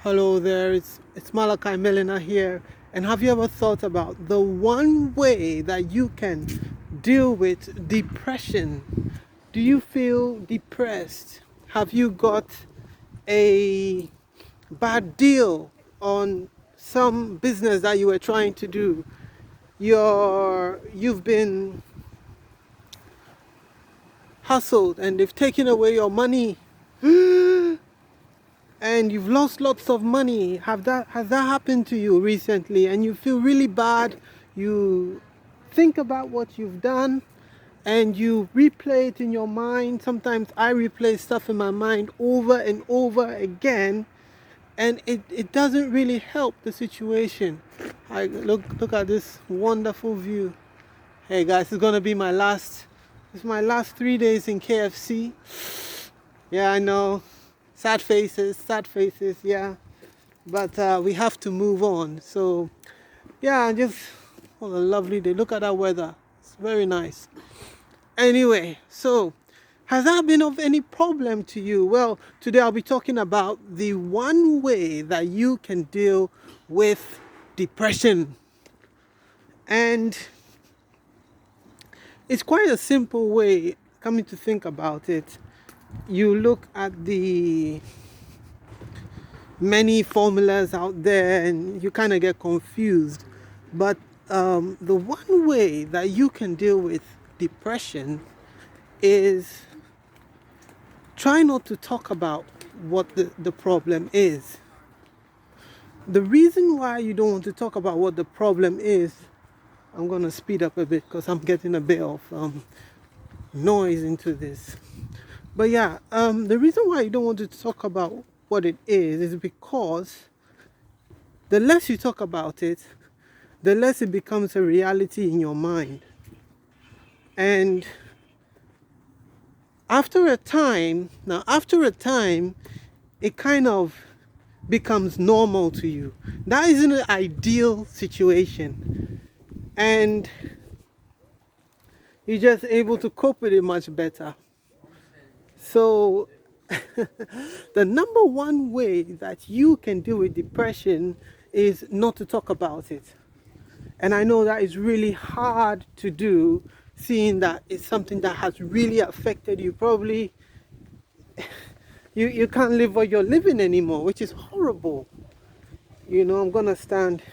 Hello there, it's malachimilliner here. And have you ever thought about the one way that you can deal with depression? Do you feel depressed? Have you got a bad deal on some business that you were trying to do? You've been hustled and they've taken away your money and you've lost lots of money. Has that happened to you recently and you feel really bad? You think about what you've done and you replay it in your mind. Sometimes I replay stuff in my mind over and over again, and it doesn't really help the situation. I look at this wonderful view. Hey guys, it's my last 3 days in KFC. Yeah, I know. Sad faces, yeah. But we have to move on. So, yeah, what a lovely day. Look at that weather. It's very nice. Anyway, so has that been of any problem to you? Well, today I'll be talking about the one way that you can deal with depression. And it's quite a simple way, coming to think about it. You look at the many formulas out there and you kind of get confused. But the one way that you can deal with depression is try not to talk about what the problem is. The reason why you don't want to talk about what the problem is, I'm going to speed up a bit because I'm getting a bit of noise into this. But yeah, the reason why you don't want to talk about what it is because the less you talk about it, the less it becomes a reality in your mind. And after a time, it kind of becomes normal to you. That isn't an ideal situation. And you're just able to cope with it much better. So, the number one way that you can deal with depression is not to talk about it. And I know that is really hard to do, seeing that it's something that has really affected you. Probably you can't live what you're living anymore, which is horrible. I'm gonna stand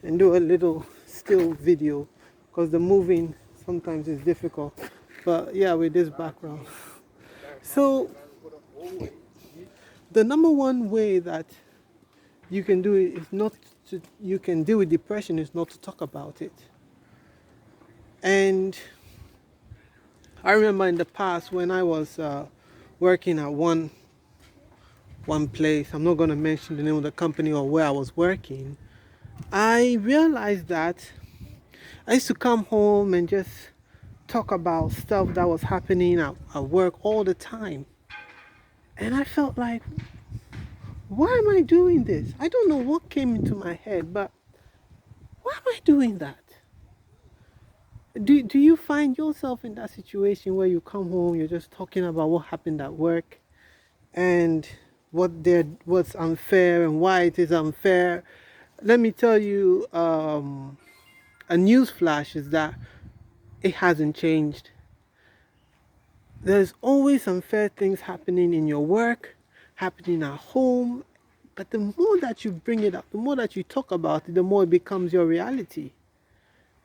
and do a little still video because the moving sometimes is difficult. But yeah, with this background. So the number one way that you can do it is you can deal with depression is not to talk about it. And I remember in the past when I was working at one place, I'm not going to mention the name of the company or where I was working, I realized that I used to come home and just talk about stuff that was happening at work all the time. And I felt like, why am I doing this? I don't know what came into my head, but why am I doing that? Do you find yourself in that situation where you come home, you're just talking about what happened at work and what's unfair and why it is unfair? Let me tell you, a news flash is that it hasn't changed. There's always unfair things happening in your work, happening at home, but the more that you bring it up, the more that you talk about it, the more it becomes your reality.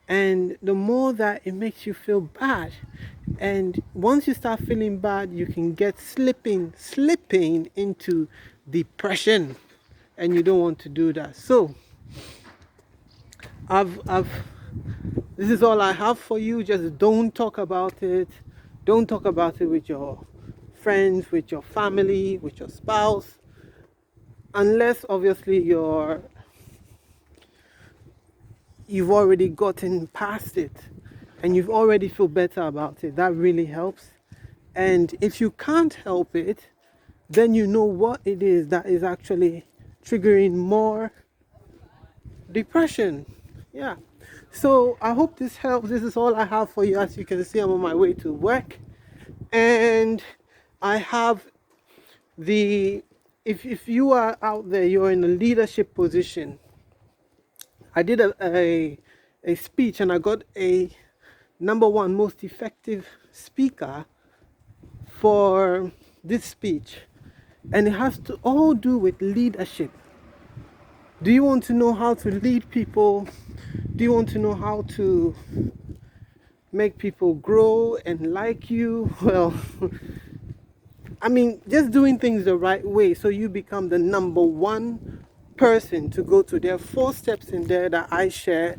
And the more that it makes you feel bad. And once you start feeling bad, you can get slipping into depression. And you don't want to do that. So this is all I have for you. Just don't talk about it. Don't talk about it with your friends, with your family, with your spouse. Unless obviously you've already gotten past it and you've already feel better about it. That really helps. And if you can't help it, then you know what it is that is actually triggering more depression. Yeah. So I hope this helps. This is all I have for you. As you can see, I'm on my way to work and I have the if you are out there, you're in a leadership position. I did a speech and I got a #1 most effective speaker for this speech, and it has to all do with leadership. Do you want to know how to lead people? Do you want to know how to make people grow and like you? Well, I mean, just doing things the right way so you become the #1 person to go to. There are 4 steps in there that I share,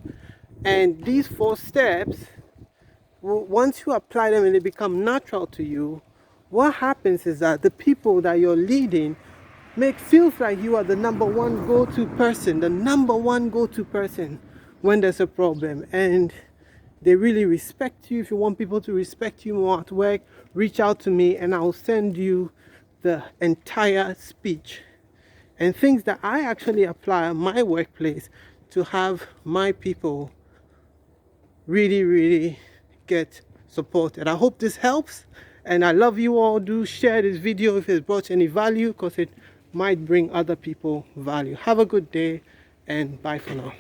and these 4 steps, once you apply them and they become natural to you, what happens is that the people that you're leading feels like you are the #1 go-to person, the #1 go-to person when there's a problem, and they really respect you. If you want people to respect you more at work, reach out to me and I'll send you the entire speech and things that I actually apply in my workplace to have my people really get supported. I hope this helps, and I love you all. Do share this video if it brought any value, because it might bring other people value. Have a good day, and bye for now.